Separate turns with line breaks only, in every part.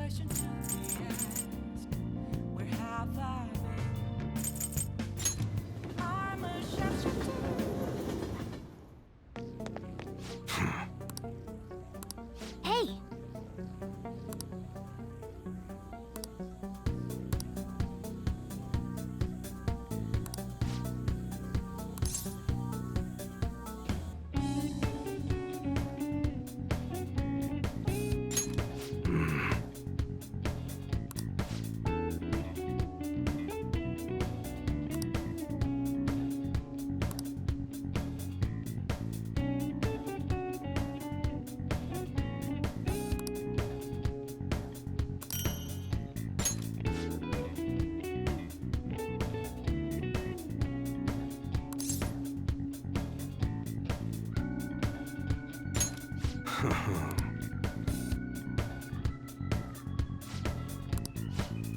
question to be asked. Where have I been? I'm a chef.
Hey!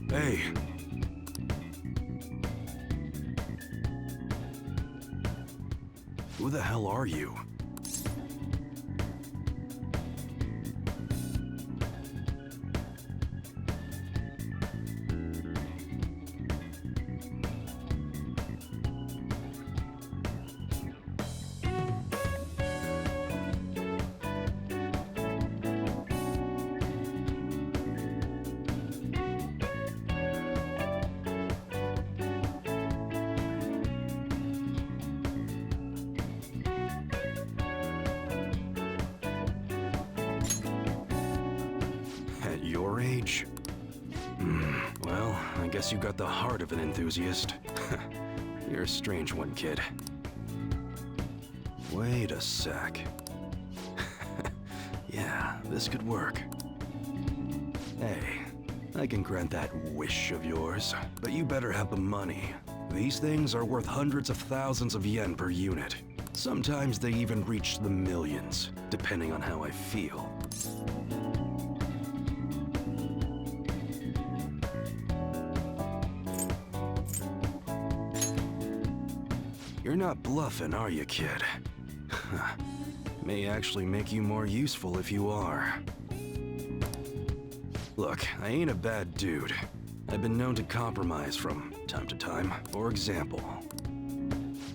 Hey. Who the hell are you? At your age? Well, I guess you got the heart of an enthusiast. You're a strange one, kid. Wait a sec. Yeah, this could work. Hey, I can grant that wish of yours, but you better have the money. These things are worth hundreds of thousands of yen per unit. Sometimes they even reach the millions, depending on how I feel. You're not bluffing, are you, kid? May actually make you more useful if you are. Look, I ain't a bad dude. I've been known to compromise from time to time. For example,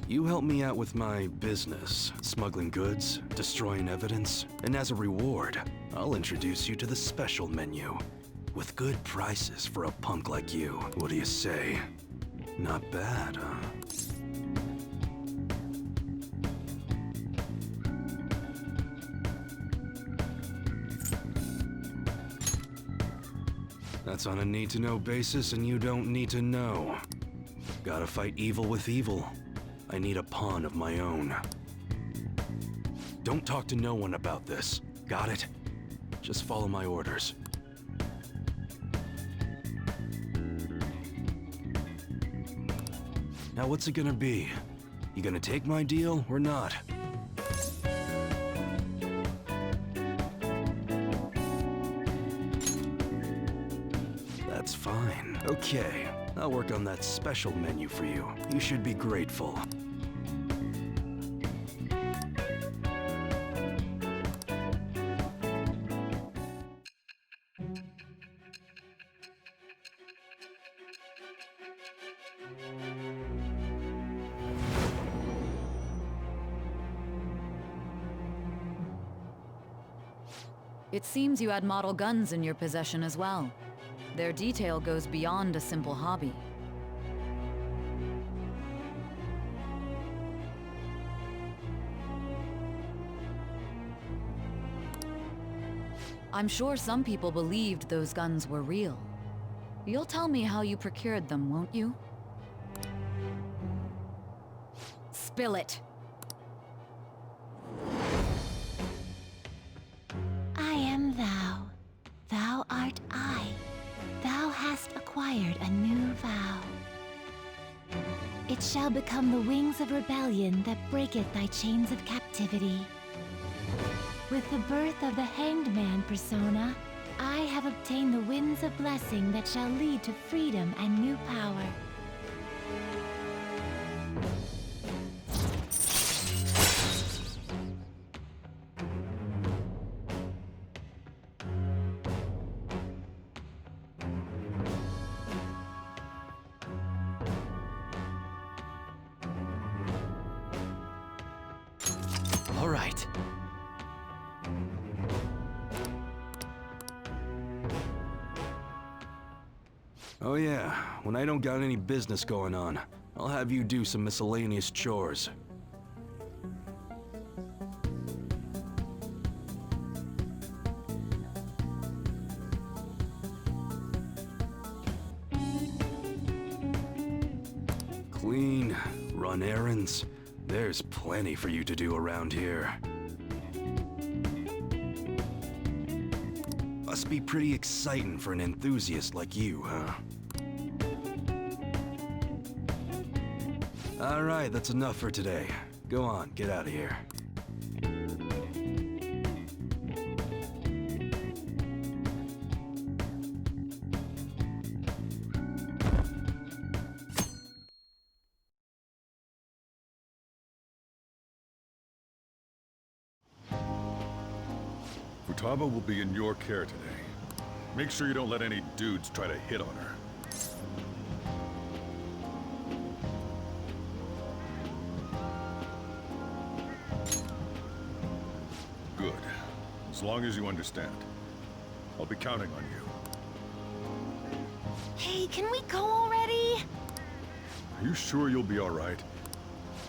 you help me out with my business, smuggling goods, destroying evidence, and as a reward, I'll introduce you to the special menu, with good prices for a punk like you. What do you say? Not bad, huh? That's on a need-to-know basis, and you don't need to know. Gotta fight evil with evil. I need a pawn of my own. Don't talk to no one about this. Got it? Just follow my orders. Now what's it gonna be? You gonna take my deal or not? That's fine. Okay, I'll work on that special menu for you. You should be grateful.
It seems you had model guns in your possession as well. Their detail goes beyond a simple hobby. I'm sure some people believed those guns were real. You'll tell me how you procured them, won't you? Spill it!
I am thou. Thou art I. Thou hast acquired a new vow. It shall become the wings of rebellion that breaketh thy chains of captivity. With the birth of the Hanged Man persona, I have obtained the winds of blessing that shall lead to freedom and new power.
Oh yeah, when I don't got any business going on, I'll have you do some miscellaneous chores. Clean, run errands. There's plenty for you to do around here. Must be pretty exciting for an enthusiast like you, huh? Alright, that's enough for today. Go on, get out of here.
Futaba will be in your care today. Make sure you don't let any dudes try to hit on her. Good. As long as you understand. I'll be counting on you.
Hey, can we go already?
Are you sure you'll be all right?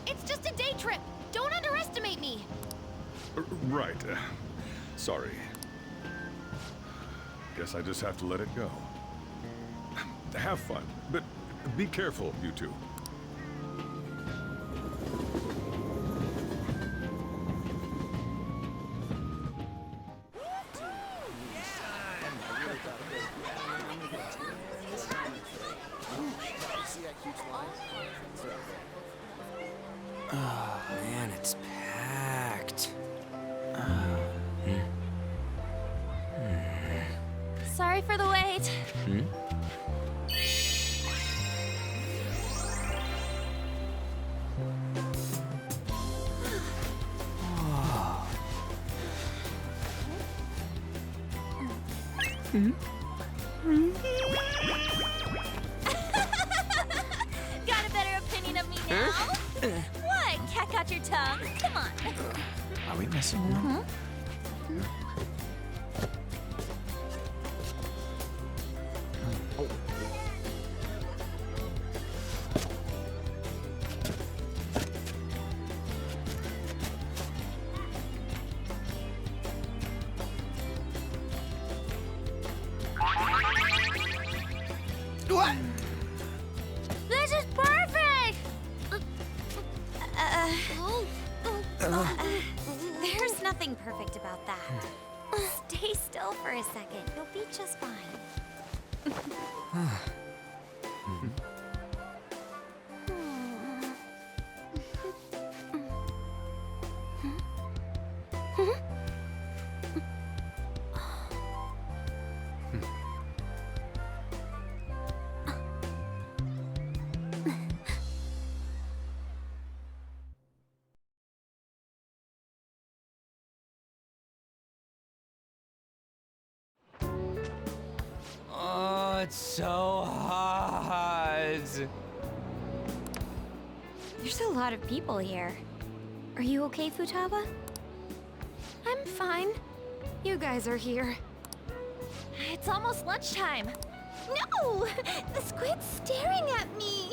It's just a day trip. Don't underestimate me.
Right. Sorry. Guess I just have to let it go. Have fun, but be careful, you two.
Oh man, it's packed.
Sorry for the wait. Got a better opinion of me now? What? Cat got your tongue? Come on.
Are we messing around?
What? This is perfect! There's nothing perfect about that. Stay still for a second. You'll be just fine.
Oh, it's so hot.
There's a lot of people here. Are you okay, Futaba? I'm fine. You guys are here. It's almost lunchtime. No! The squid's staring at me!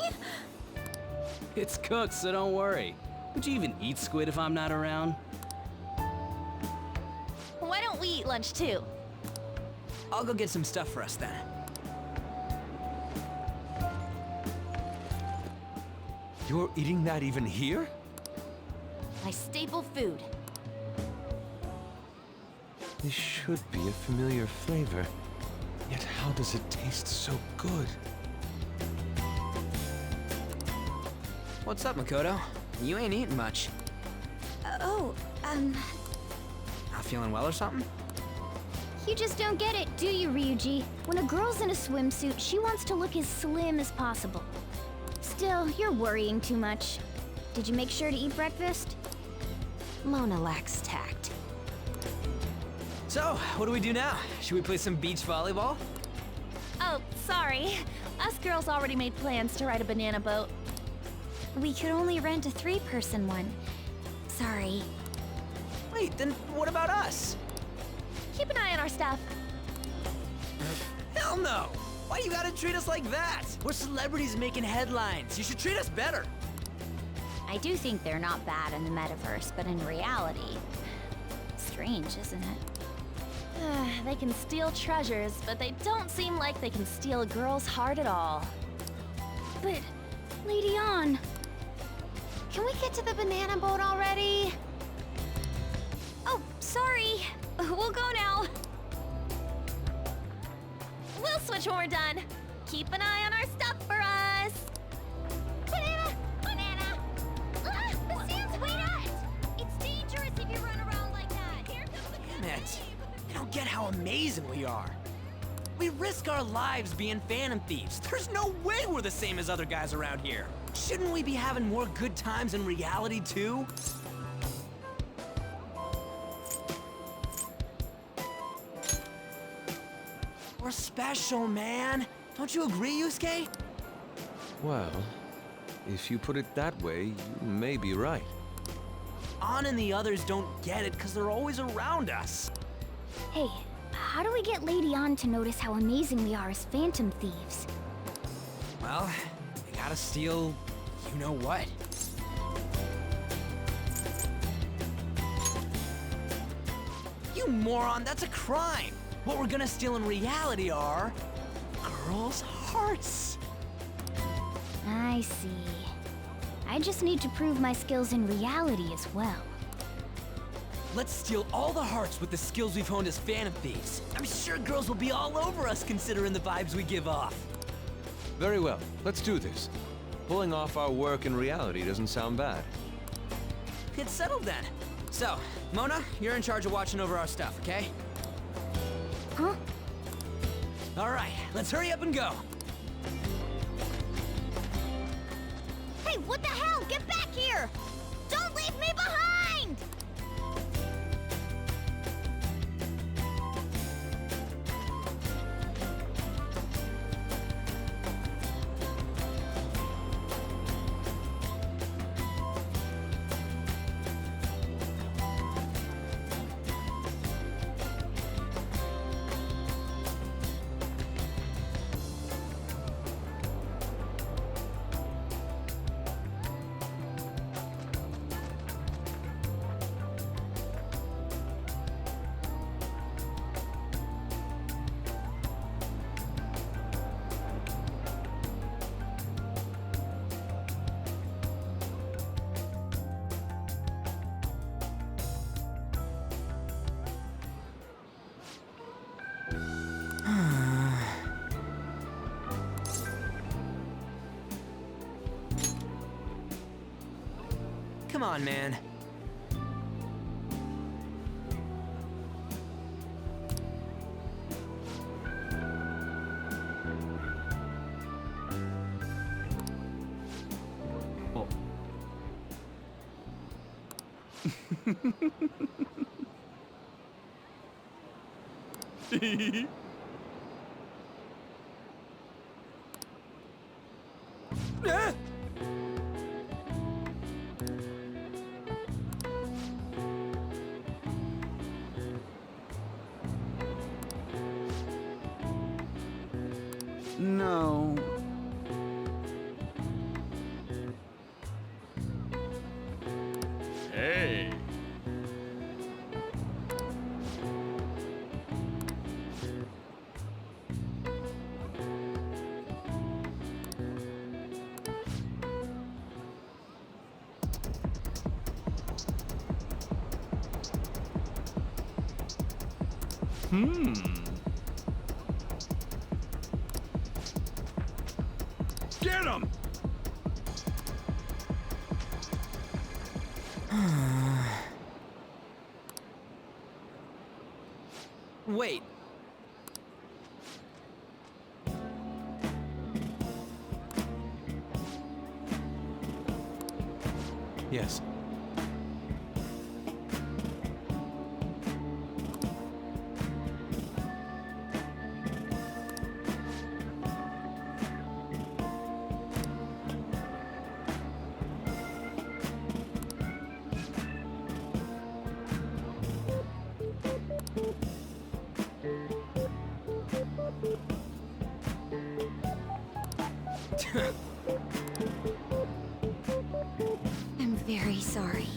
It's cooked, so don't worry. Would you even eat squid if I'm not around?
Why don't we eat lunch too?
I'll go get some stuff for us then. You're eating that even here?
My staple food.
This should be a familiar flavor. Yet how does it taste so good?
What's up, Makoto? You ain't eating much. Not feeling well or something?
You just don't get it, do you, Ryuji? When a girl's in a swimsuit, she wants to look as slim as possible. Still, you're worrying too much. Did you make sure to eat breakfast?
Mona lacks tact.
So, what do we do now? Should we play some beach volleyball?
Oh, sorry. Us girls already made plans to ride a banana boat. We could only rent a 3-person one. Sorry.
Wait, then what about us?
Keep an eye on our stuff.
Hell no! Why you gotta treat us like that? We're celebrities making headlines. You should treat us better.
I do think they're not bad in the metaverse, but in reality, strange, isn't it? They can steal treasures, but they don't seem like they can steal a girl's heart at all. But, Lady Ann, can we get to the banana boat already? Oh, sorry. We'll go now. We'll switch when we're done. Keep an eye on our stuff for us. Banana! Banana! Ah, the sand's way nuts! It's dangerous if you run around like that. Here comes the
Damn it. I don't get how amazing we are. We risk our lives being Phantom Thieves. There's no way we're the same as other guys around here. Shouldn't we be having more good times in reality, too? We're special, man. Don't you agree, Yusuke?
Well, if you put it that way, you may be right.
Ann and the others don't get it because they're always around us.
Hey, how do we get Lady Ann to notice how amazing we are as Phantom Thieves?
Well, we gotta steal you know what. You moron, that's a crime! What we're gonna steal in reality are girls' hearts.
I see. I just need to prove my skills in reality as well.
Let's steal all the hearts with the skills we've honed as Phantom Thieves. I'm sure girls will be all over us considering the vibes we give off.
Very well, let's do this. Pulling off our work in reality doesn't sound bad.
It's settled then. So, Mona, you're in charge of watching over our stuff, okay?
Huh?
All right, let's hurry up and go.
Hey, what the hell? Get back here! Don't leave me behind!
Come on, man.
Oh.
Ah!
No.
Hey! Get him!
Wait.
Yes.
I'm very sorry.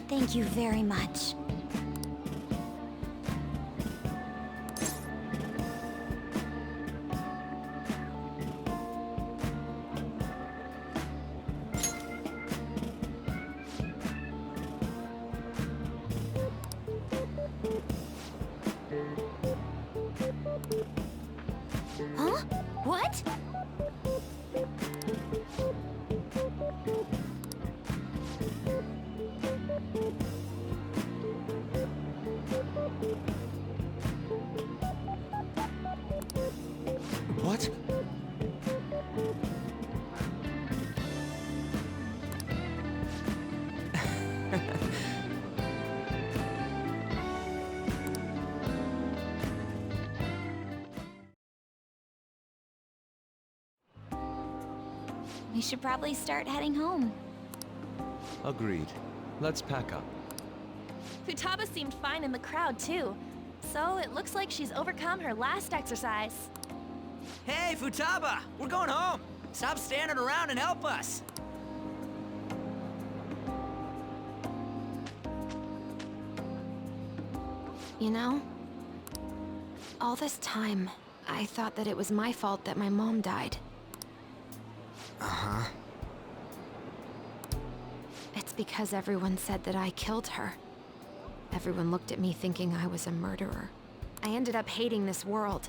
Thank you very much. Huh? What?
What?
We should probably start heading home.
Agreed. Let's pack up.
Futaba seemed fine in the crowd, too. So it looks like she's overcome her last exercise.
Hey, Futaba! We're going home! Stop standing around and help us!
You know, all this time, I thought that it was my fault that my mom died.
Uh-huh.
It's because everyone said that I killed her. Everyone looked at me thinking I was a murderer. I ended up hating this world.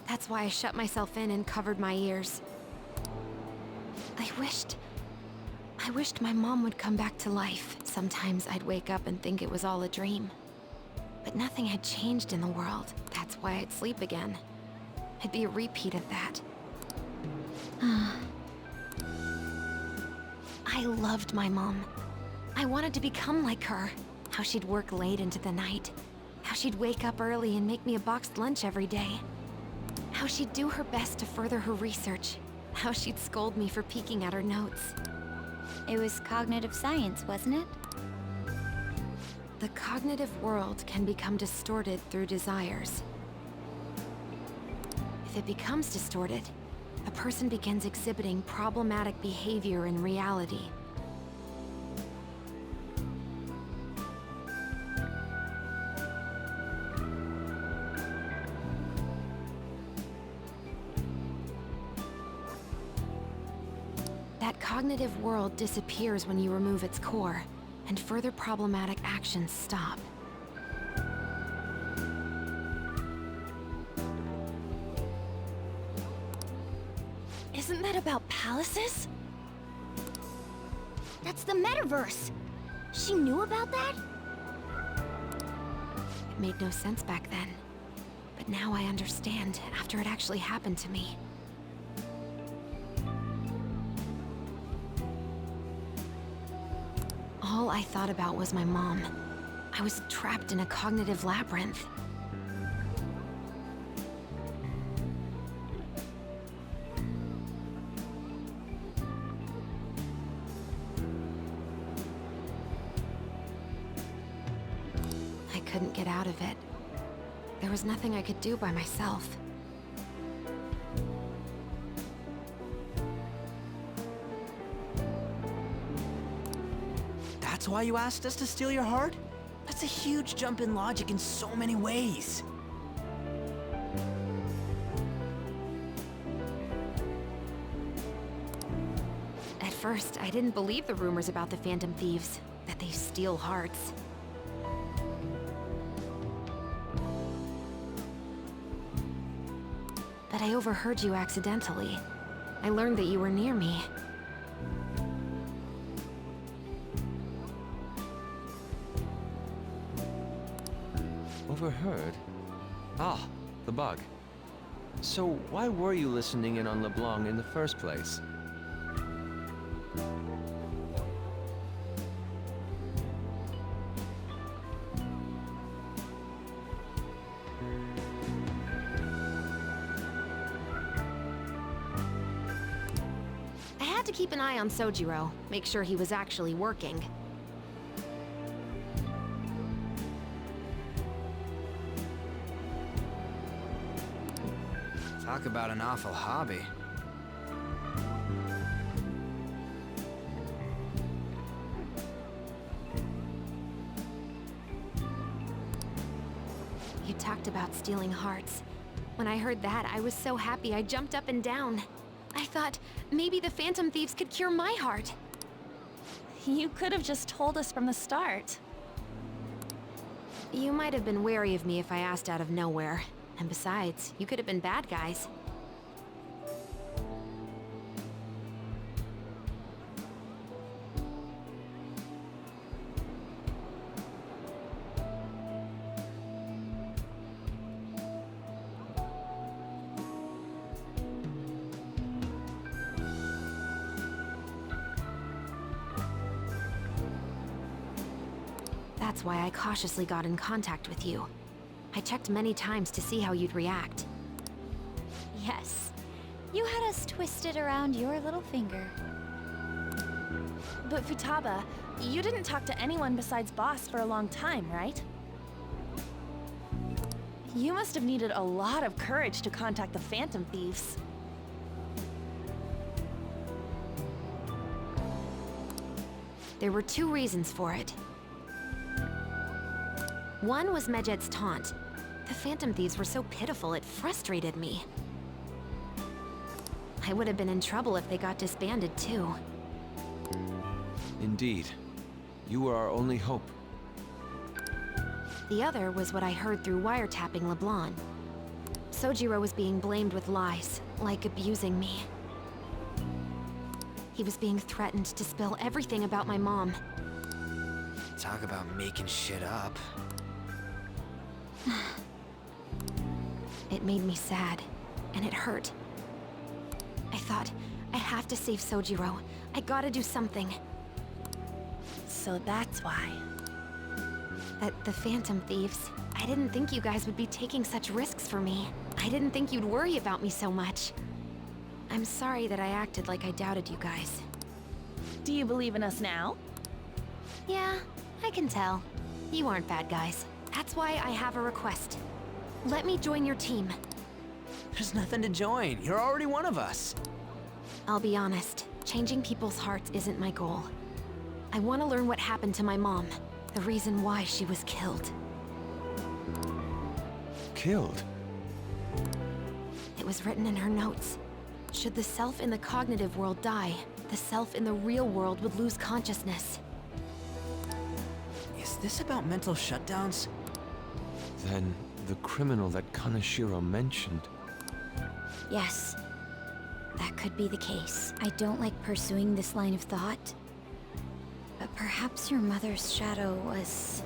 That's why I shut myself in and covered my ears. I wished my mom would come back to life. Sometimes I'd wake up and think it was all a dream. But nothing had changed in the world. That's why I'd sleep again. It'd be a repeat of that. I loved my mom. I wanted to become like her. How she'd work late into the night. How she'd wake up early and make me a boxed lunch every day. How she'd do her best to further her research. How she'd scold me for peeking at her notes.
It was cognitive science, wasn't it?
The cognitive world can become distorted through desires. If it becomes distorted, a person begins exhibiting problematic behavior in reality. That cognitive world disappears when you remove its core, and further problematic actions stop.
Isn't that about palaces?
That's the metaverse. She knew about that?
It made no sense back then. But now I understand, after it actually happened to me. All I thought about was my mom. I was trapped in a cognitive labyrinth. I couldn't get out of it. There was nothing I could do by myself.
That's why you asked us to steal your heart? That's a huge jump in logic in so many ways.
At first, I didn't believe the rumors about the Phantom Thieves, that they steal hearts. But I overheard you accidentally. I learned that you were near me.
Overheard? Ah, the bug. So why were you listening in on LeBlanc in the first place?
I had to keep an eye on Sojiro, make sure he was actually working.
Talk about an awful hobby.
You talked about stealing hearts. When I heard that, I was so happy I jumped up and down. I thought maybe the Phantom Thieves could cure my heart.
You could have just told us from the start.
You might have been wary of me if I asked out of nowhere. And besides, you could have been bad guys. That's why I cautiously got in contact with you. I checked many times to see how you'd react.
Yes. You had us twisted around your little finger.
But Futaba, you didn't talk to anyone besides Boss for a long time, right? You must have needed a lot of courage to contact the Phantom Thieves.
There were two reasons for it. One was Medjed's taunt. The Phantom Thieves were so pitiful, it frustrated me. I would have been in trouble if they got disbanded too.
Indeed. You were our only hope.
The other was what I heard through wiretapping LeBlanc. Sojiro was being blamed with lies, like abusing me. He was being threatened to spill everything about my mom.
Talk about making shit up.
It made me sad, and it hurt. I thought, I have to save Sojiro. I gotta do something.
So that's why.
The Phantom Thieves. I didn't think you guys would be taking such risks for me. I didn't think you'd worry about me so much. I'm sorry that I acted like I doubted you guys.
Do you believe in us now?
Yeah, I can tell. You aren't bad guys. That's why I have a request. Let me join your team.
There's nothing to join. You're already one of us.
I'll be honest, changing people's hearts isn't my goal. I want to learn what happened to my mom, the reason why she was killed.
Killed?
It was written in her notes. Should the self in the cognitive world die, the self in the real world would lose consciousness.
Is this about mental shutdowns?
Then the criminal that Kaneshiro mentioned.
Yes. That could be the case. I don't like pursuing this line of thought. But perhaps your mother's shadow was...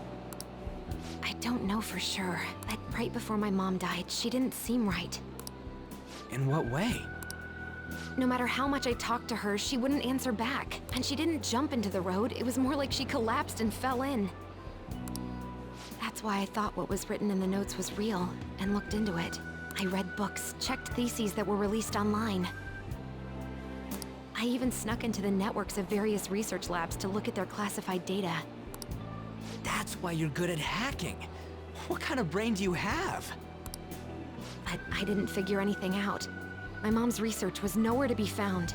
I don't know for sure, but right before my mom died, she didn't seem right.
In what way?
No matter how much I talked to her, she wouldn't answer back. And she didn't jump into the road, it was more like she collapsed and fell in. That's why I thought what was written in the notes was real, and looked into it. I read books, checked theses that were released online. I even snuck into the networks of various research labs to look at their classified data.
That's why you're good at hacking. What kind of brain do you have?
But I didn't figure anything out. My mom's research was nowhere to be found.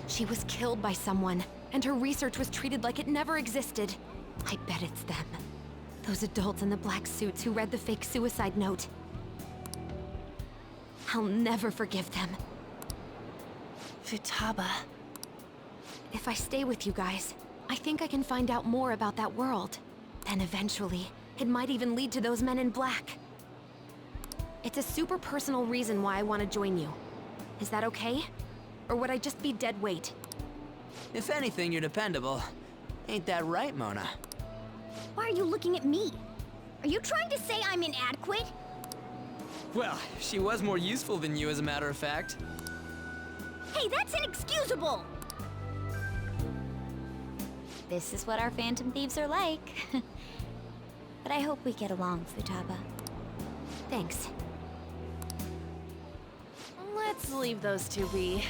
She was killed by someone, and her research was treated like it never existed. I bet it's them. Those adults in the black suits who read the fake suicide note. I'll never forgive them.
Futaba.
If I stay with you guys, I think I can find out more about that world. Then eventually, it might even lead to those men in black. It's a super personal reason why I want to join you. Is that okay? Or would I just be dead weight?
If anything, you're dependable. Ain't that right, Mona?
Why are you looking at me? Are you trying to say I'm inadequate?
Well, she was more useful than you, as a matter of fact.
Hey, that's inexcusable!
This is what our Phantom Thieves are like. But I hope we get along, Futaba.
Thanks.
Let's leave those two be.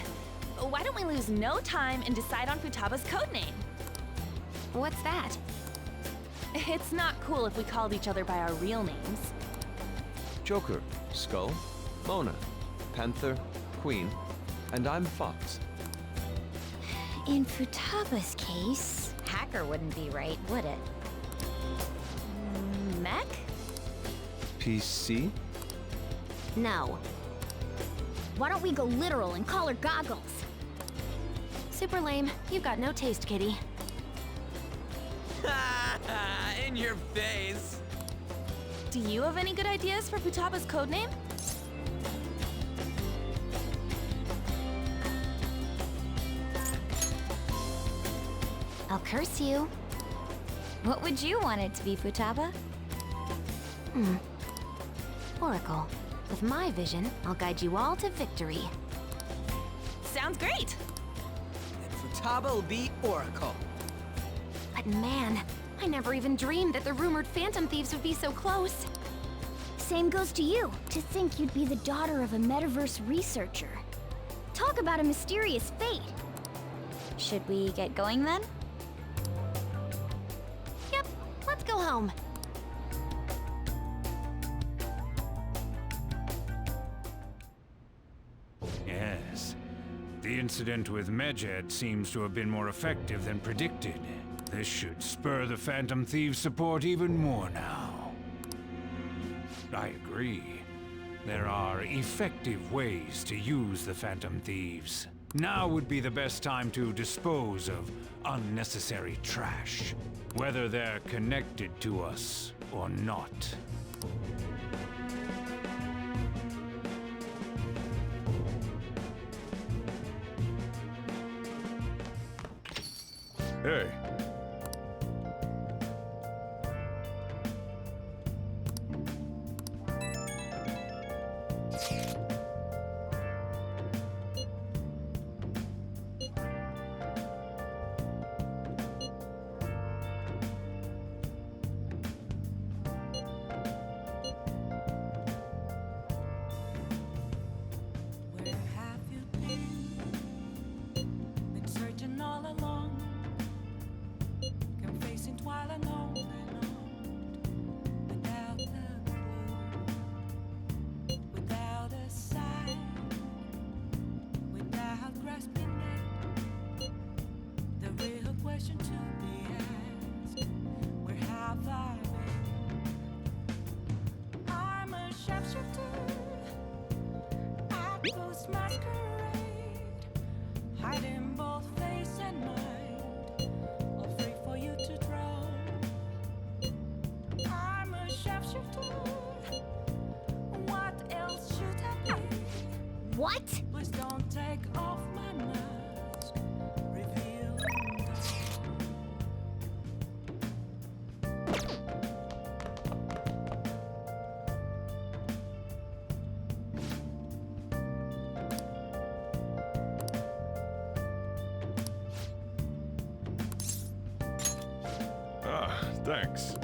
Why don't we lose no time and decide on Futaba's codename?
What's that?
It's not cool if we called each other by our real names.
Joker, Skull, Mona, Panther, Queen, and I'm Fox.
In Futaba's case, Hacker wouldn't be right, would it?
Mech?
PC?
No. Why don't we go literal and call her Goggles?
Super lame. You've got no taste, kitty.
In your face.
Do you have any good ideas for Futaba's codename?
I'll curse you. What would you want it to be, Futaba?
Oracle. With my vision, I'll guide you all to victory.
Sounds great!
And Futaba will be Oracle.
But man, I never even dreamed that the rumored Phantom Thieves would be so close.
Same goes to you. To think you'd be the daughter of a metaverse researcher. Talk about a mysterious fate.
Should we get going then?
Yep, let's go home.
Yes. The incident with Medjed seems to have been more effective than predicted. This should spur the Phantom Thieves' support even more now. I agree. There are effective ways to use the Phantom Thieves. Now would be the best time to dispose of unnecessary trash, whether they're connected to us or not.
Hey.
Where have you been? Been searching all along, confessing while alone and on, without a clue, without a sign, without grasping it. The real question to be asked: where have I been? I'm a sharpshooter. Ghost masquerade, hiding both face and mind, all free for you to draw. I'm a sharpshooter. What else should I be?
What?
Please don't take off my mask. Reveal.
Ah, thanks.